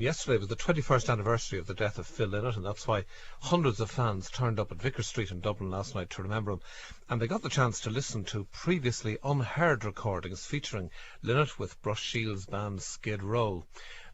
Yesterday was the 21st anniversary of the death of Phil Lynott, and that's why hundreds of fans turned up at Vicar Street in Dublin last night to remember him. And they got the chance to listen to previously unheard recordings featuring Lynott with Brush Shields' band Skid Row.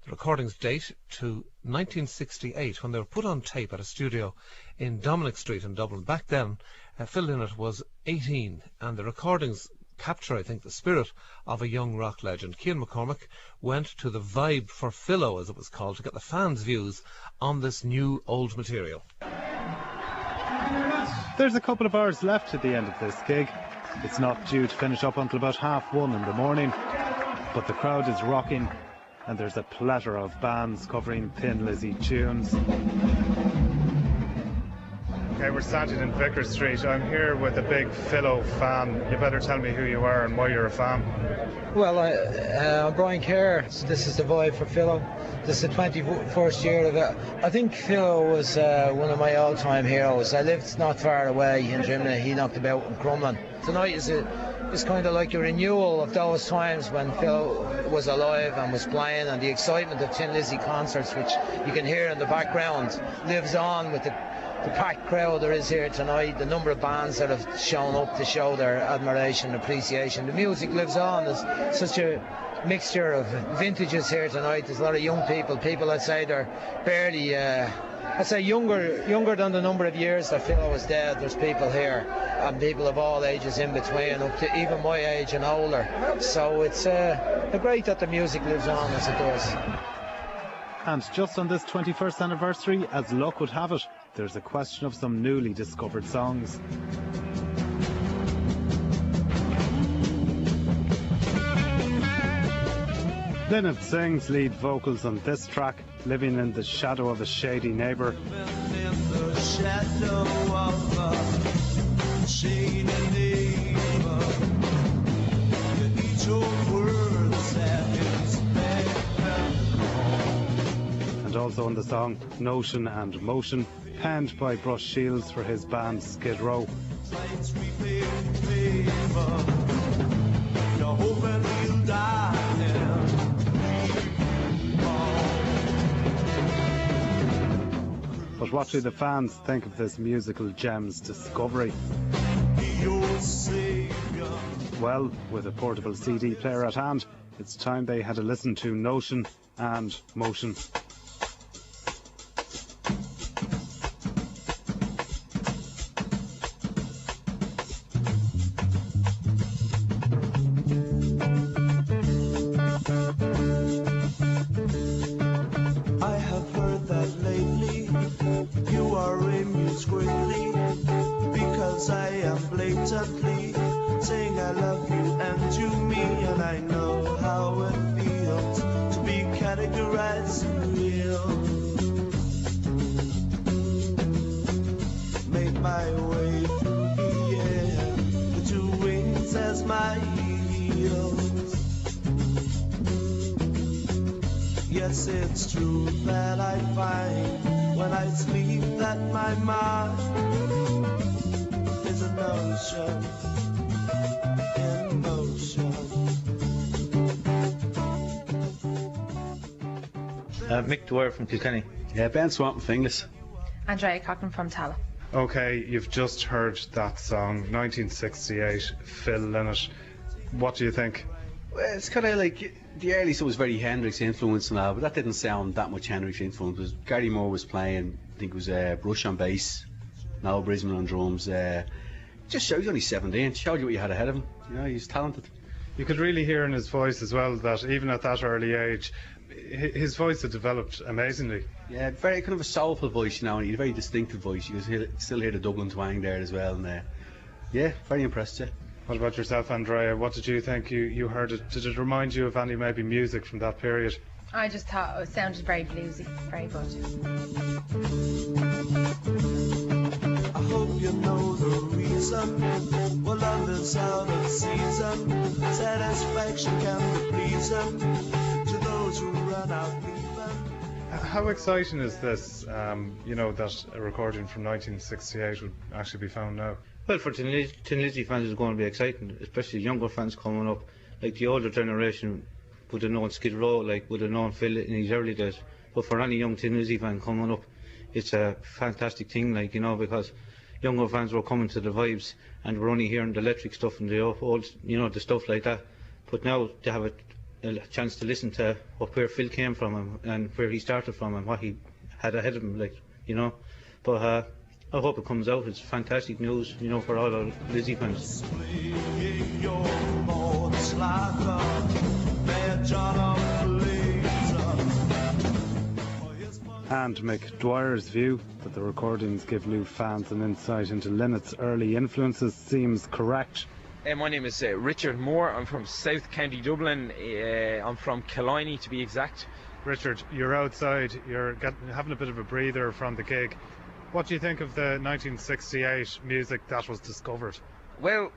The recordings date to 1968, when they were put on tape at a studio in Dominic Street in Dublin. Back then, Phil Lynott was 18, and the recordings capture, I think, the spirit of a young rock legend. Cian McCormack went to the Vibe for Philo, as it was called, to get the fans' views on this new old material. There's a couple of hours left at the end of this gig. It's not due to finish up until about 1:30 in the morning, but the crowd is rocking and there's a plethora of bands covering Thin Lizzy tunes. Okay, we're standing in Vicar Street. I'm here with a big Philo fan. You better tell me who you are and why you're a fan. Well, I'm Brian Kerr. This is the Vibe for Philo. This is the 21st year of it. I think Philo was one of my all-time heroes. I lived not far away in Drimnagh. He knocked about in Crumlin. Tonight is kind of like a renewal of those times when Phil was alive and was playing, and the excitement of Thin Lizzy concerts, which you can hear in the background, lives on with the packed crowd there is here tonight, the number of bands that have shown up to show their admiration and appreciation. The music lives on. There's such a mixture of vintages here tonight. There's a lot of young people I'd say they're barely younger than the number of years that Phil was dead. There's people here, and people of all ages in between, up to even my age and older. So it's great that the music lives on as it does. And just on this 21st anniversary, as luck would have it, there's a question of some newly discovered songs. Lynott sings lead vocals on this track, Living in the Shadow of a Shady Neighbour. And also on the song Notion and Motion, penned by Brush Shields for his band Skid Row. But what do the fans think of this musical gem's discovery? Well, with a portable CD player at hand, it's time they had a listen to Notion and Motion. Saying I love you and to me, and I know how it feels to be categorized as real. Made my way through the air with two wings as my heels. Yes, it's true that I find when I sleep that my mind is an ocean. Mick Dwyer from Kilkenny. Ben Swanton from Finglas. Andrea Cochran from Tala. Okay, you've just heard that song, 1968, Phil Lynott. What do you think? Well, it's kind of like the early stuff was very Hendrix influence and all, but that didn't sound that much Hendrix influence. It was Gary Moore was playing, I think it was Brush on bass, Noel Brisman on drums. Just showed you only 17, showed you what you had ahead of him. You know, he's talented. You could really hear in his voice as well that even at that early age, his voice had developed amazingly. Yeah, very kind of a soulful voice, you know, and he had a very distinctive voice. You can still hear the Dublin twang there as well. And yeah, very impressed, yeah. What about yourself, Andrea? What did you think? You heard it. Did it remind you of any maybe music from that period? I just thought it sounded very bluesy, very good. I hope you know the reason. Well, love is out of season. Satisfaction can be pleasing to those who run out leaving. How exciting is this, you know, that a recording from 1968 would actually be found now? Well, for Thin Lizzy fans it's going to be exciting, especially younger fans coming up. Like the older generation would have known Skid Row, like would have known Phil in his early days. But for any young Tin Lizzy fan coming up, it's a fantastic thing, like, you know, because younger fans were coming to the vibes and we're only hearing the electric stuff and the old, you know, the stuff like that. But now they have a chance to listen to where Phil came from and where he started from and what he had ahead of him, like, you know. But I hope it comes out. It's fantastic news, you know, for all our Lizzy fans. And Mick Dwyer's view that the recordings give Lou fans an insight into Lynott's early influences seems correct. My name is Richard Moore. I'm from South County Dublin. I'm from Killiney to be exact. Richard, you're outside, you're having a bit of a breather from the gig. What do you think of the 1968 music that was discovered? Well,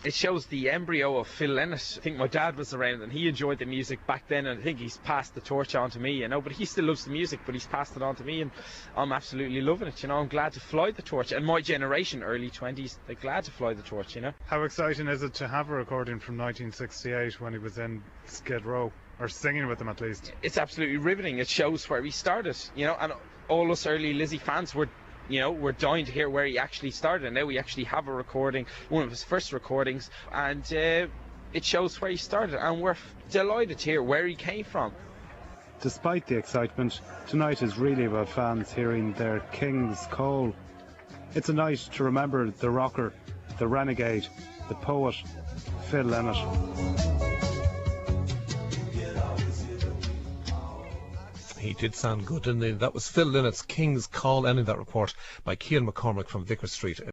it shows the embryo of Phil Lynott. I think my dad was around and he enjoyed the music back then, and I think he's passed the torch on to me, you know, but he still loves the music, but he's passed it on to me and I'm absolutely loving it, you know. I'm glad to fly the torch, and my generation, early 20s, they're glad to fly the torch, you know. How exciting is it to have a recording from 1968 when he was in Skid Row, or singing with them at least? It's absolutely riveting. It shows where he started, you know, and all us early Lizzy fans were, you know, we're dying to hear where he actually started, and now we actually have a recording, one of his first recordings, and it shows where he started, and we're delighted to hear where he came from. Despite the excitement, tonight is really about fans hearing their king's call. It's a night to remember the rocker, the renegade, the poet, Phil Lynott. He did sound good, didn't he? That was Phil Lynott's King's Call, ending that report by Cian McCormick from Vicar Street.